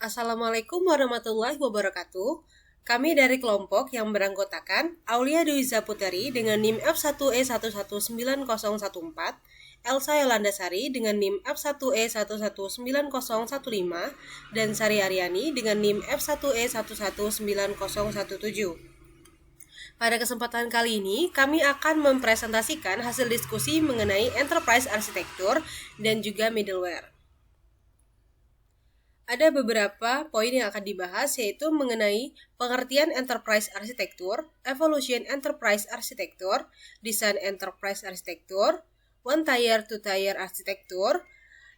Assalamualaikum warahmatullahi wabarakatuh. Kami dari kelompok yang beranggotakan Aulia Dwi Zaputeri dengan NIM F1E11914, Elsa Yolanda Sari dengan NIM F1E11915, dan Sari Aryani dengan NIM F1E11917. Pada kesempatan kali ini, kami akan mempresentasikan hasil diskusi mengenai Enterprise Architecture dan juga Middleware. Ada beberapa poin yang akan dibahas, yaitu mengenai pengertian Enterprise Architecture, Evolution Enterprise Architecture, Design Enterprise Architecture, One Tier, Two Tier Architecture,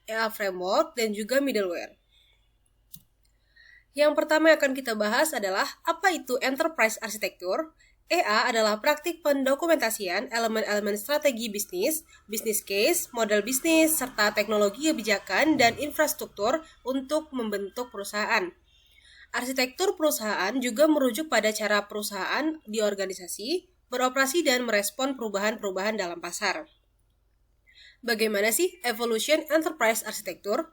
EA Framework, dan juga Middleware. Yang pertama yang akan kita bahas adalah apa itu Enterprise Architecture. EA adalah praktik pendokumentasian elemen-elemen strategi bisnis, bisnis case, model bisnis, serta teknologi kebijakan dan infrastruktur untuk membentuk perusahaan. Arsitektur perusahaan juga merujuk pada cara perusahaan diorganisasi, beroperasi dan merespon perubahan-perubahan dalam pasar. Bagaimana sih Evolution Enterprise Architecture?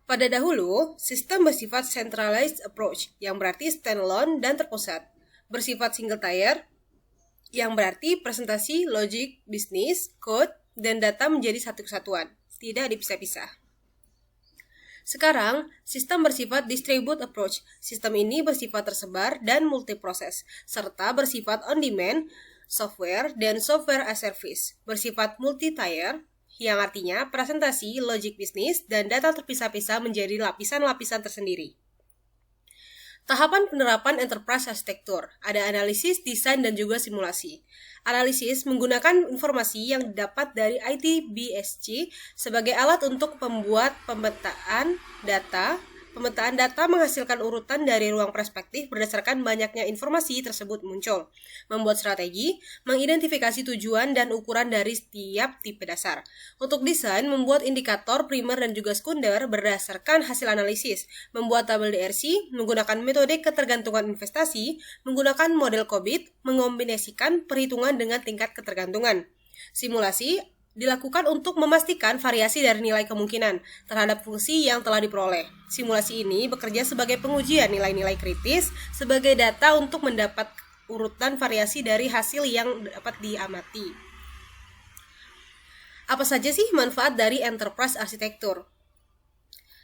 Pada dahulu, sistem bersifat centralized approach, yang berarti standalone dan terpusat. Bersifat single tier, yang berarti presentasi, logic, bisnis, code, dan data menjadi satu kesatuan, tidak dipisah-pisah. Sekarang, sistem bersifat distribute approach. Sistem ini bersifat tersebar dan multiproses, serta bersifat on-demand, software, dan software as service. Bersifat multi-tier, yang artinya presentasi, logic bisnis, dan data terpisah-pisah menjadi lapisan-lapisan tersendiri. Tahapan penerapan Enterprise Architecture, ada analisis, desain, dan juga simulasi. Analisis menggunakan informasi yang didapat dari ITBSC sebagai alat untuk membuat pemetaan data. Pemetaan data menghasilkan urutan dari ruang perspektif berdasarkan banyaknya informasi tersebut muncul. Membuat strategi, mengidentifikasi tujuan dan ukuran dari setiap tipe dasar. Untuk desain, membuat indikator primer dan juga sekunder berdasarkan hasil analisis. Membuat tabel DRC, menggunakan metode ketergantungan investasi, menggunakan model COBIT, mengombinasikan perhitungan dengan tingkat ketergantungan. Simulasi dilakukan untuk memastikan variasi dari nilai kemungkinan terhadap fungsi yang telah diperoleh. Simulasi ini bekerja sebagai pengujian nilai-nilai kritis sebagai data untuk mendapat urutan variasi dari hasil yang dapat diamati. Apa saja sih manfaat dari Enterprise Architecture?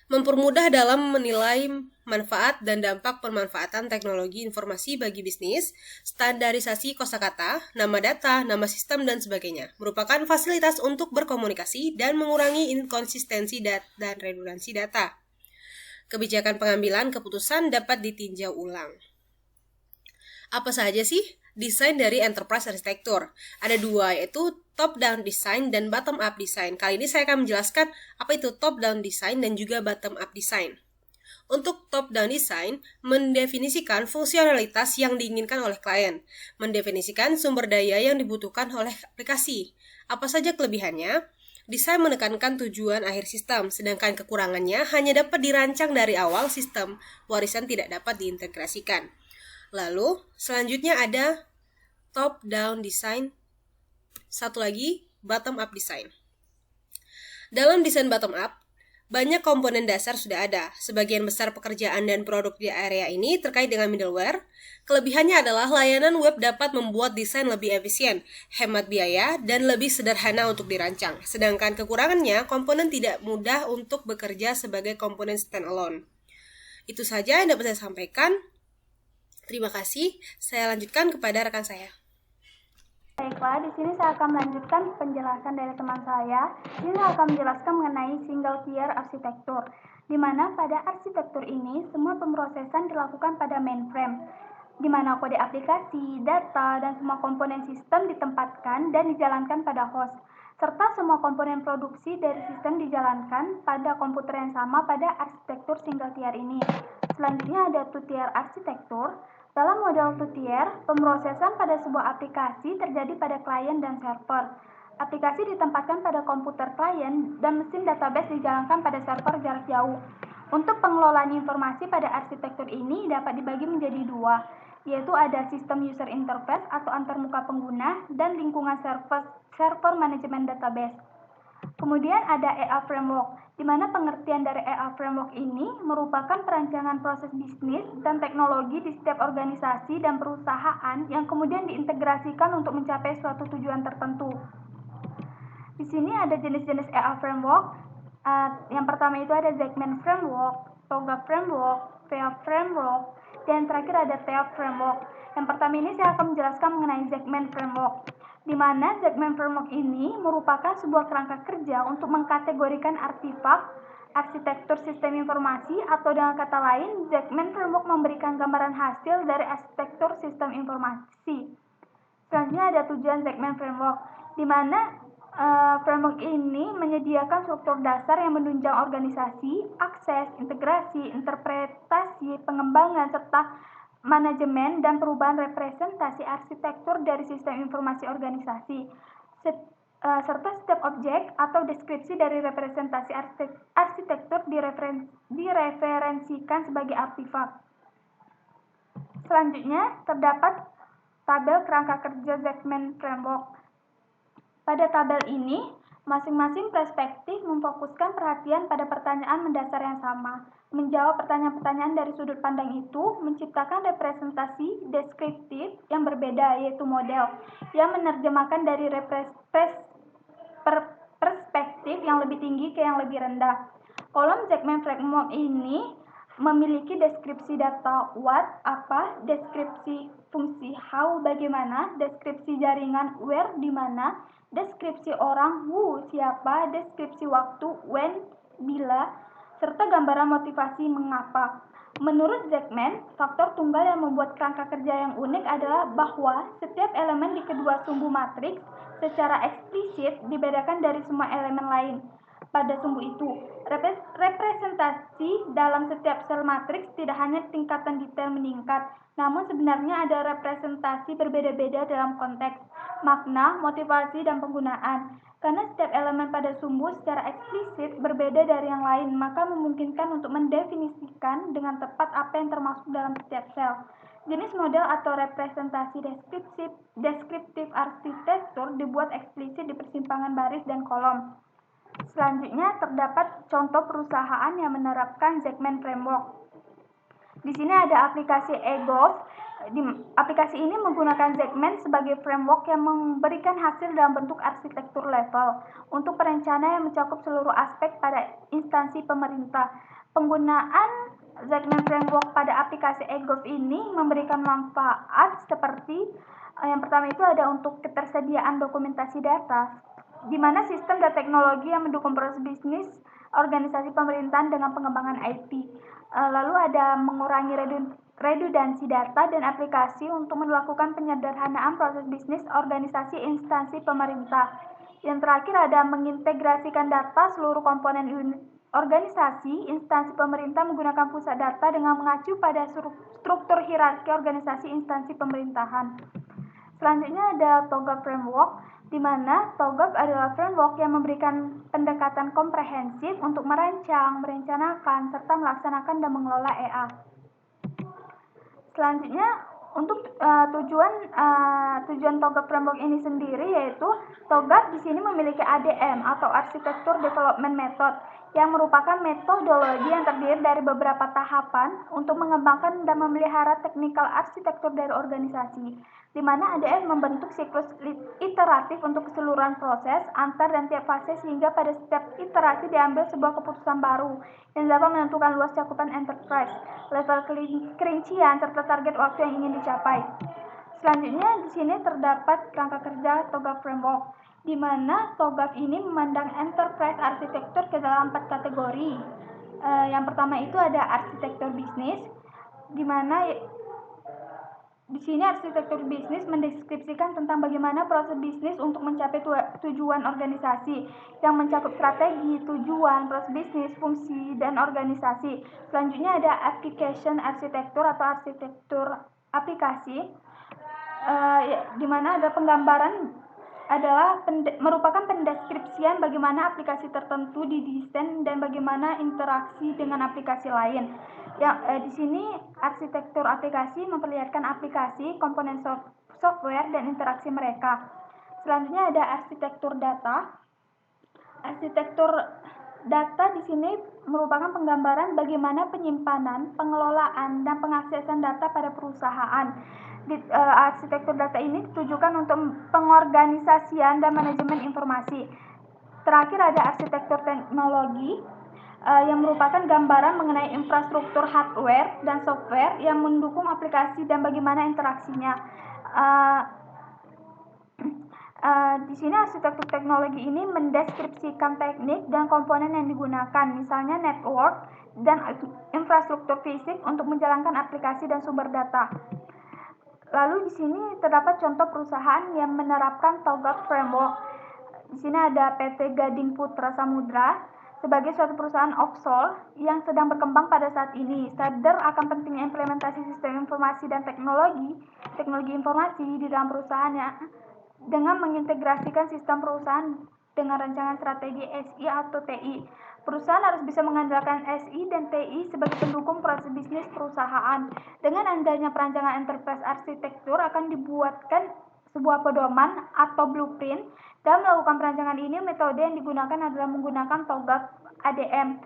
Mempermudah dalam menilai manfaat dan dampak pemanfaatan teknologi informasi bagi bisnis, standarisasi kosakata, nama data, nama sistem, dan sebagainya. Merupakan fasilitas untuk berkomunikasi dan mengurangi inkonsistensi dan redundansi data. Kebijakan pengambilan keputusan dapat ditinjau ulang. Apa saja sih desain dari Enterprise Architecture? Ada dua, yaitu top-down design dan bottom-up design. Kali ini saya akan menjelaskan apa itu top-down design dan juga bottom-up design. Untuk top-down design, mendefinisikan fungsionalitas yang diinginkan oleh klien, mendefinisikan sumber daya yang dibutuhkan oleh aplikasi. Apa saja kelebihannya? Desain menekankan tujuan akhir sistem, sedangkan kekurangannya hanya dapat dirancang dari awal sistem, warisan tidak dapat diintegrasikan. Lalu, selanjutnya ada top-down design. Satu lagi, bottom-up design. Dalam desain bottom-up, banyak komponen dasar sudah ada. Sebagian besar pekerjaan dan produk di area ini terkait dengan middleware. Kelebihannya adalah layanan web dapat membuat desain lebih efisien, hemat biaya, dan lebih sederhana untuk dirancang. Sedangkan kekurangannya, komponen tidak mudah untuk bekerja sebagai komponen standalone. Itu saja yang dapat saya sampaikan. Terima kasih. Saya lanjutkan kepada rekan saya. Baiklah, di sini saya akan melanjutkan penjelasan dari teman saya. Ini saya akan menjelaskan mengenai single tier arsitektur, di mana pada arsitektur ini semua pemrosesan dilakukan pada mainframe, di mana kode aplikasi, data, dan semua komponen sistem ditempatkan dan dijalankan pada host, serta semua komponen produksi dari sistem dijalankan pada komputer yang sama pada arsitektur single tier ini. Selanjutnya ada two tier arsitektur. Dalam model two-tier, pemrosesan pada sebuah aplikasi terjadi pada klien dan server. Aplikasi ditempatkan pada komputer klien dan mesin database dijalankan pada server jarak jauh. Untuk pengelolaan informasi pada arsitektur ini dapat dibagi menjadi dua, yaitu ada sistem user interface atau antarmuka pengguna dan lingkungan server manajemen database. Kemudian ada EA Framework, di mana pengertian dari EA Framework ini merupakan perancangan proses bisnis dan teknologi di setiap organisasi dan perusahaan yang kemudian diintegrasikan untuk mencapai suatu tujuan tertentu. Di sini ada jenis-jenis EA Framework. Yang pertama itu ada Zekman Framework, TOGAF Framework, VEA Framework, dan terakhir ada TEA Framework. Yang pertama ini saya akan menjelaskan mengenai Zekman Framework, di mana Zekman Framework ini merupakan sebuah kerangka kerja untuk mengkategorikan artefak arsitektur sistem informasi, atau dengan kata lain, Zekman Framework memberikan gambaran hasil dari arsitektur sistem informasi. Selanjutnya ada tujuan Zekman Framework, di mana framework ini menyediakan struktur dasar yang menunjang organisasi, akses, integrasi, interpretasi, pengembangan, serta manajemen dan perubahan representasi arsitektur dari sistem informasi organisasi, serta setiap objek atau deskripsi dari representasi arsitektur direferensikan sebagai artefak. Selanjutnya terdapat tabel kerangka kerja Zekman Framework. Pada tabel ini, masing-masing perspektif memfokuskan perhatian pada pertanyaan mendasar yang sama, menjawab pertanyaan-pertanyaan dari sudut pandang itu, menciptakan representasi deskriptif yang berbeda, yaitu model, yang menerjemahkan dari perspektif yang lebih tinggi ke yang lebih rendah. Kolom Zekman Framework ini memiliki deskripsi data what, apa, deskripsi fungsi how, bagaimana, deskripsi jaringan where, di mana, deskripsi orang who, siapa, deskripsi waktu when, bila, serta gambaran motivasi mengapa. Menurut Zekman, faktor tunggal yang membuat kerangka kerja yang unik adalah bahwa setiap elemen di kedua sumbu matriks secara eksplisit dibedakan dari semua elemen lain pada sumbu itu. Representasi dalam setiap sel matriks tidak hanya tingkatan detail meningkat, namun sebenarnya ada representasi berbeda-beda dalam konteks, makna, motivasi, dan penggunaan. Karena setiap elemen pada sumbu secara eksplisit berbeda dari yang lain, maka memungkinkan untuk mendefinisikan dengan tepat apa yang termasuk dalam setiap sel. Jenis model atau representasi deskriptif arsitektur dibuat eksplisit di persimpangan baris dan kolom. Selanjutnya terdapat contoh perusahaan yang menerapkan Zekman Framework. Di sini ada aplikasi eGolf. Aplikasi ini menggunakan Zekman sebagai framework yang memberikan hasil dalam bentuk arsitektur level untuk perencanaan yang mencakup seluruh aspek pada instansi pemerintah. Penggunaan Zekman Framework pada aplikasi eGolf ini memberikan manfaat seperti yang pertama itu ada untuk ketersediaan dokumentasi data, di mana sistem dan teknologi yang mendukung proses bisnis organisasi pemerintahan dengan pengembangan IT. Lalu ada mengurangi redundansi data dan aplikasi untuk melakukan penyederhanaan proses bisnis organisasi instansi pemerintah. Yang terakhir ada mengintegrasikan data seluruh komponen organisasi instansi pemerintah menggunakan pusat data dengan mengacu pada struktur hierarki organisasi instansi pemerintahan. Selanjutnya ada TOGAF Framework, di mana TOGAF adalah framework yang memberikan pendekatan komprehensif untuk merancang, merencanakan, serta melaksanakan dan mengelola EA. Selanjutnya, untuk tujuan TOGAF Framework ini sendiri yaitu TOGAF di sini memiliki ADM atau Architecture Development Method, yang merupakan metodologi yang terdiri dari beberapa tahapan untuk mengembangkan dan memelihara teknikal arsitektur dari organisasi, di mana ADM membentuk siklus iteratif untuk keseluruhan proses, antar dan tiap fase, sehingga pada setiap iterasi diambil sebuah keputusan baru yang dapat menentukan luas cakupan enterprise, level kerincian, serta target waktu yang ingin dicapai. Selanjutnya di sini terdapat kerangka kerja TOGAF Framework, di mana TOGAF ini memandang enterprise arsitektur ke dalam 4 kategori. Yang pertama itu ada arsitektur bisnis, di mana di sini arsitektur bisnis mendeskripsikan tentang bagaimana proses bisnis untuk mencapai tujuan organisasi yang mencakup strategi, tujuan, proses bisnis, fungsi, dan organisasi. Selanjutnya ada application arsitektur atau arsitektur aplikasi, di mana ada penggambaran adalah merupakan pendeskripsian bagaimana aplikasi tertentu didesain dan bagaimana interaksi dengan aplikasi lain. Di sini arsitektur aplikasi memperlihatkan aplikasi, komponen software, dan interaksi mereka. Selanjutnya ada arsitektur data. Arsitektur data di sini merupakan penggambaran bagaimana penyimpanan, pengelolaan, dan pengaksesan data pada perusahaan. Arsitektur data ini ditujukan untuk pengorganisasian dan manajemen informasi. Terakhir ada arsitektur teknologi yang merupakan gambaran mengenai infrastruktur hardware dan software yang mendukung aplikasi dan bagaimana interaksinya. Di sini arsitektur teknologi ini mendeskripsikan teknik dan komponen yang digunakan, misalnya network dan infrastruktur fisik untuk menjalankan aplikasi dan sumber data. Lalu di sini terdapat contoh perusahaan yang menerapkan TOGAF framework. Di sini ada PT Gading Putra Samudra sebagai suatu perusahaan offshore yang sedang berkembang pada saat ini. Sadar akan pentingnya implementasi sistem informasi dan teknologi informasi di dalam perusahaannya dengan mengintegrasikan sistem perusahaan dengan rancangan strategi SI atau TI. Perusahaan harus bisa mengandalkan SI dan TI sebagai pendukung proses bisnis perusahaan. Dengan adanya perancangan enterprise arsitektur akan dibuatkan sebuah pedoman atau blueprint. Dalam melakukan perancangan ini, metode yang digunakan adalah menggunakan TOGAF ADM.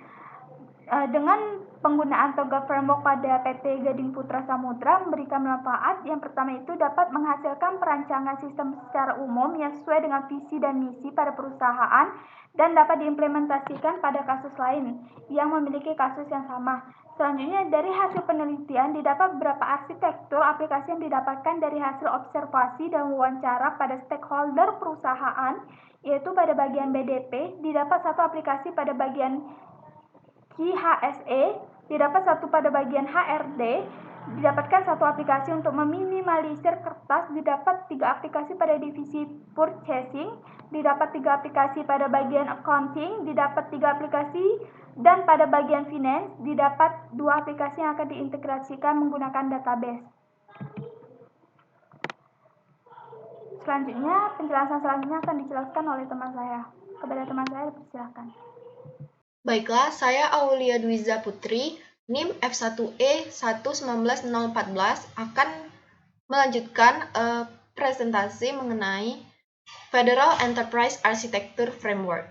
Dengan penggunaan TOGAF framework pada PT Gading Putra Samudra memberikan manfaat. Yang pertama itu dapat menghasilkan perancangan sistem secara umum yang sesuai dengan visi dan misi pada perusahaan dan dapat diimplementasikan pada kasus lain yang memiliki kasus yang sama. Selanjutnya, dari hasil penelitian didapat beberapa arsitektur aplikasi yang didapatkan dari hasil observasi dan wawancara pada stakeholder perusahaan, yaitu pada bagian BDP didapat satu aplikasi pada bagian HSE, didapat satu pada bagian HRD, didapatkan satu aplikasi untuk meminimalisir kertas, didapat 3 aplikasi pada divisi purchasing, didapat 3 aplikasi pada bagian accounting, didapat 3 aplikasi, dan pada bagian finance, didapat 2 aplikasi yang akan diintegrasikan menggunakan database. Selanjutnya, penjelasan selanjutnya akan dijelaskan oleh teman saya. Kepada teman saya, dipersilakan. Baiklah, saya Aulia Dwiza Putri, NIM F1E19014 akan melanjutkan presentasi mengenai Federal Enterprise Architecture Framework.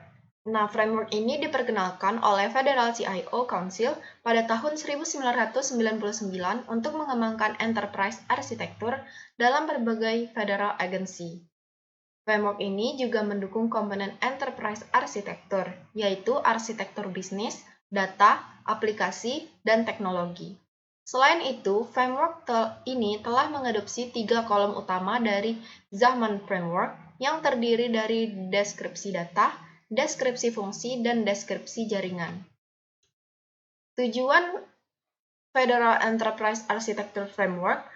Nah, framework ini diperkenalkan oleh Federal CIO Council pada tahun 1999 untuk mengembangkan enterprise arsitektur dalam berbagai federal agency. Framework ini juga mendukung komponen enterprise arsitektur, yaitu arsitektur bisnis, data, aplikasi, dan teknologi. Selain itu, framework ini telah mengadopsi 3 kolom utama dari Zahman Framework yang terdiri dari deskripsi data, deskripsi fungsi, dan deskripsi jaringan. Tujuan Federal Enterprise Architecture Framework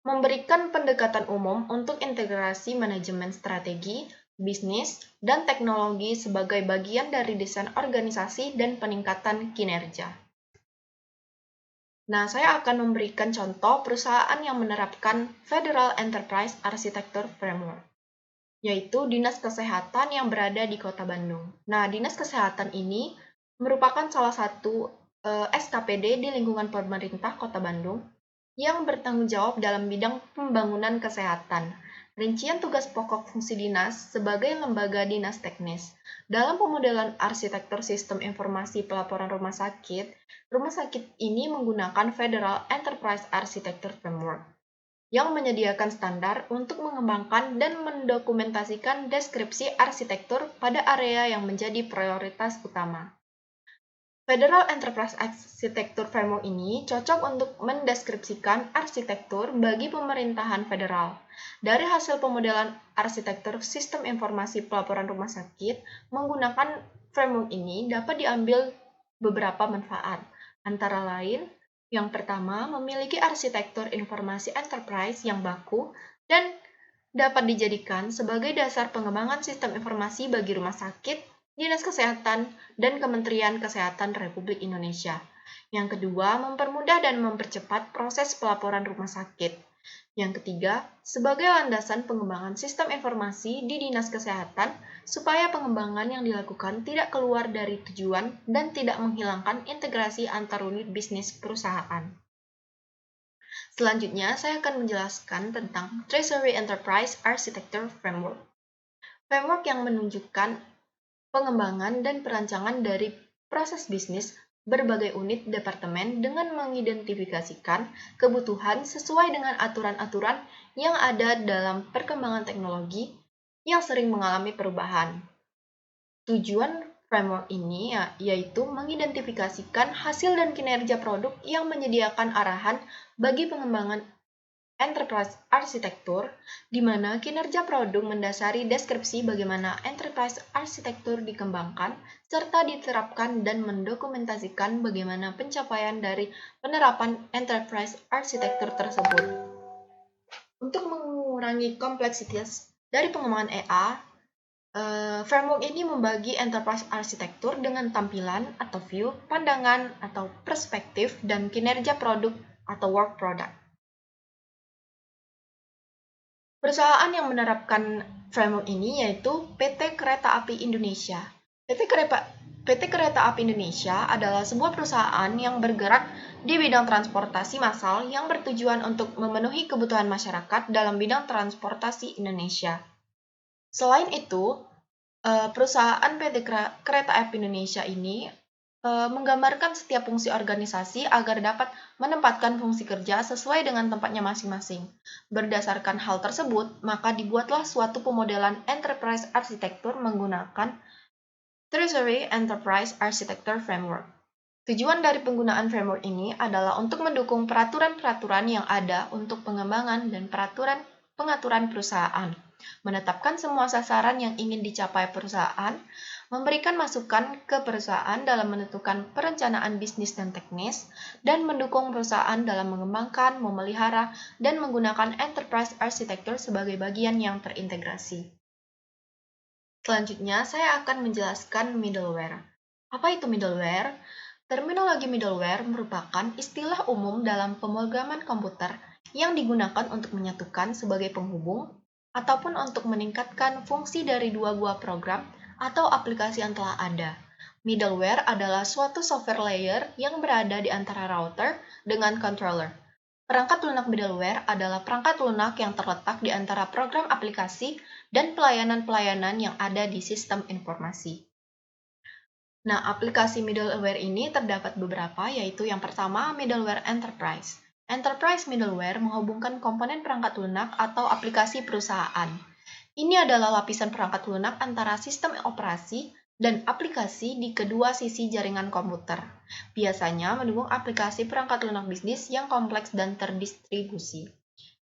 memberikan pendekatan umum untuk integrasi manajemen strategi, bisnis, dan teknologi sebagai bagian dari desain organisasi dan peningkatan kinerja. Nah, saya akan memberikan contoh perusahaan yang menerapkan Federal Enterprise Architecture Framework, yaitu Dinas Kesehatan yang berada di Kota Bandung. Nah, Dinas Kesehatan ini merupakan salah satu SKPD di lingkungan pemerintah Kota Bandung yang bertanggung jawab dalam bidang pembangunan kesehatan. Rincian tugas pokok fungsi dinas sebagai lembaga dinas teknis. Dalam pemodelan arsitektur sistem informasi pelaporan rumah sakit ini menggunakan Federal Enterprise Architecture Framework yang menyediakan standar untuk mengembangkan dan mendokumentasikan deskripsi arsitektur pada area yang menjadi prioritas utama. Federal Enterprise Architecture Framework ini cocok untuk mendeskripsikan arsitektur bagi pemerintahan federal. Dari hasil pemodelan arsitektur sistem informasi pelaporan rumah sakit, menggunakan framework ini dapat diambil beberapa manfaat. Antara lain, yang pertama, memiliki arsitektur informasi enterprise yang baku dan dapat dijadikan sebagai dasar pengembangan sistem informasi bagi rumah sakit, Dinas Kesehatan, dan Kementerian Kesehatan Republik Indonesia. Yang kedua, mempermudah dan mempercepat proses pelaporan rumah sakit. Yang ketiga, sebagai landasan pengembangan sistem informasi di Dinas Kesehatan supaya pengembangan yang dilakukan tidak keluar dari tujuan dan tidak menghilangkan integrasi antar unit bisnis perusahaan. Selanjutnya, saya akan menjelaskan tentang Treasury Enterprise Architecture Framework. Framework yang menunjukkan pengembangan dan perancangan dari proses bisnis berbagai unit departemen dengan mengidentifikasikan kebutuhan sesuai dengan aturan-aturan yang ada dalam perkembangan teknologi yang sering mengalami perubahan. Tujuan framework ini yaitu mengidentifikasikan hasil dan kinerja produk yang menyediakan arahan bagi pengembangan enterprise arsitektur, di mana kinerja produk mendasari deskripsi bagaimana enterprise arsitektur dikembangkan, serta diterapkan dan mendokumentasikan bagaimana pencapaian dari penerapan enterprise arsitektur tersebut. Untuk mengurangi kompleksitas dari pengembangan EA, framework ini membagi enterprise arsitektur dengan tampilan atau view, pandangan atau perspektif, dan kinerja produk atau work product. Perusahaan yang menerapkan framework ini yaitu PT Kereta Api Indonesia. PT Kereta Api Indonesia adalah sebuah perusahaan yang bergerak di bidang transportasi massal yang bertujuan untuk memenuhi kebutuhan masyarakat dalam bidang transportasi Indonesia. Selain itu, perusahaan PT Kereta Api Indonesia ini menggambarkan setiap fungsi organisasi agar dapat menempatkan fungsi kerja sesuai dengan tempatnya masing-masing. Berdasarkan hal tersebut, maka dibuatlah suatu pemodelan enterprise arsitektur menggunakan Treasury Enterprise Architecture Framework. Tujuan dari penggunaan framework ini adalah untuk mendukung peraturan-peraturan yang ada untuk pengembangan dan pengaturan perusahaan, menetapkan semua sasaran yang ingin dicapai perusahaan, memberikan masukan ke perusahaan dalam menentukan perencanaan bisnis dan teknis, dan mendukung perusahaan dalam mengembangkan, memelihara, dan menggunakan enterprise architecture sebagai bagian yang terintegrasi. Selanjutnya, saya akan menjelaskan middleware. Apa itu middleware? Terminologi middleware merupakan istilah umum dalam pemrograman komputer yang digunakan untuk menyatukan sebagai penghubung ataupun untuk meningkatkan fungsi dari dua buah program atau aplikasi yang telah ada. Middleware adalah suatu software layer yang berada di antara router dengan controller. Perangkat lunak middleware adalah perangkat lunak yang terletak di antara program aplikasi dan pelayanan-pelayanan yang ada di sistem informasi. Nah, aplikasi middleware ini terdapat beberapa, yaitu yang pertama, middleware enterprise. Enterprise middleware menghubungkan komponen perangkat lunak atau aplikasi perusahaan. Ini adalah lapisan perangkat lunak antara sistem operasi dan aplikasi di kedua sisi jaringan komputer. Biasanya mendukung aplikasi perangkat lunak bisnis yang kompleks dan terdistribusi.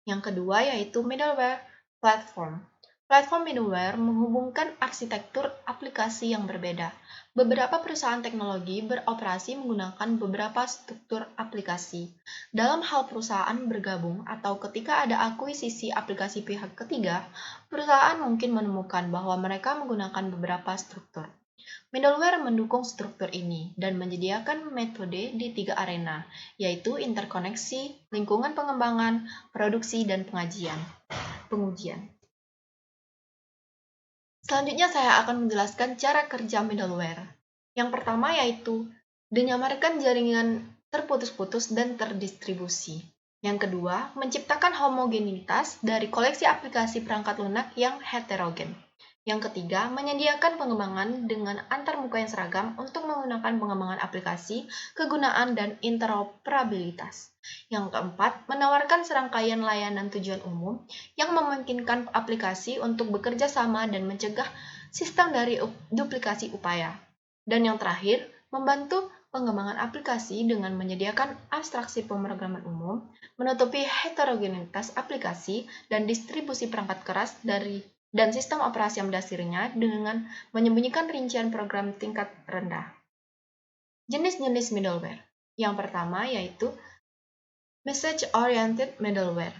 Yang kedua yaitu middleware platform. Platform middleware menghubungkan arsitektur aplikasi yang berbeda. Beberapa perusahaan teknologi beroperasi menggunakan beberapa struktur aplikasi. Dalam hal perusahaan bergabung atau ketika ada akuisisi aplikasi pihak ketiga, perusahaan mungkin menemukan bahwa mereka menggunakan beberapa struktur. Middleware mendukung struktur ini dan menyediakan metode di 3 arena, yaitu interkoneksi, lingkungan pengembangan, produksi, dan pengujian. Selanjutnya saya akan menjelaskan cara kerja middleware. Yang pertama yaitu menyamarkan jaringan terputus-putus dan terdistribusi. Yang kedua, menciptakan homogenitas dari koleksi aplikasi perangkat lunak yang heterogen. Yang ketiga, menyediakan pengembangan dengan antarmuka yang seragam untuk menggunakan pengembangan aplikasi, kegunaan, dan interoperabilitas. Yang keempat, menawarkan serangkaian layanan tujuan umum yang memungkinkan aplikasi untuk bekerja sama dan mencegah sistem dari duplikasi upaya. Dan yang terakhir, membantu pengembangan aplikasi dengan menyediakan abstraksi pemrograman umum, menutupi heterogenitas aplikasi, dan distribusi perangkat keras dan sistem operasi yang mendasarinya dengan menyembunyikan rincian program tingkat rendah. Jenis-jenis middleware. Yang pertama yaitu Message-Oriented Middleware,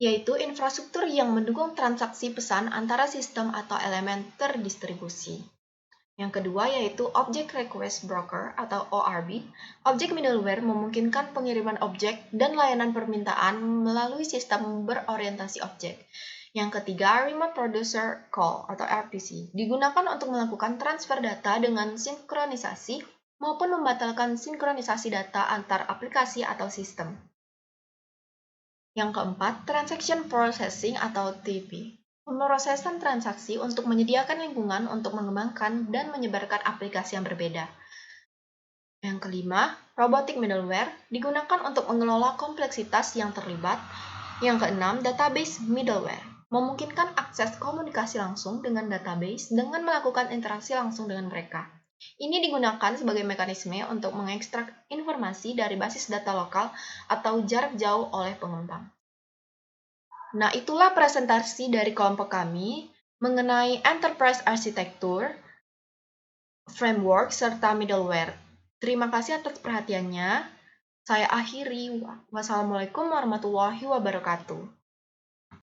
yaitu infrastruktur yang mendukung transaksi pesan antara sistem atau elemen terdistribusi. Yang kedua yaitu Object Request Broker atau ORB. Objek middleware memungkinkan pengiriman objek dan layanan permintaan melalui sistem berorientasi objek. Yang ketiga, Remote Producer Call atau RPC, digunakan untuk melakukan transfer data dengan sinkronisasi maupun membatalkan sinkronisasi data antar aplikasi atau sistem. Yang keempat, Transaction Processing atau TP. Pemrosesan transaksi untuk menyediakan lingkungan untuk mengembangkan dan menyebarkan aplikasi yang berbeda. Yang kelima, robotic middleware digunakan untuk mengelola kompleksitas yang terlibat. Yang keenam, database middleware memungkinkan akses komunikasi langsung dengan database dengan melakukan interaksi langsung dengan mereka. Ini digunakan sebagai mekanisme untuk mengekstrak informasi dari basis data lokal atau jarak jauh oleh pengembang. Nah, itulah presentasi dari kelompok kami mengenai Enterprise Architecture, Framework, serta Middleware. Terima kasih atas perhatiannya. Saya akhiri. Wassalamualaikum warahmatullahi wabarakatuh.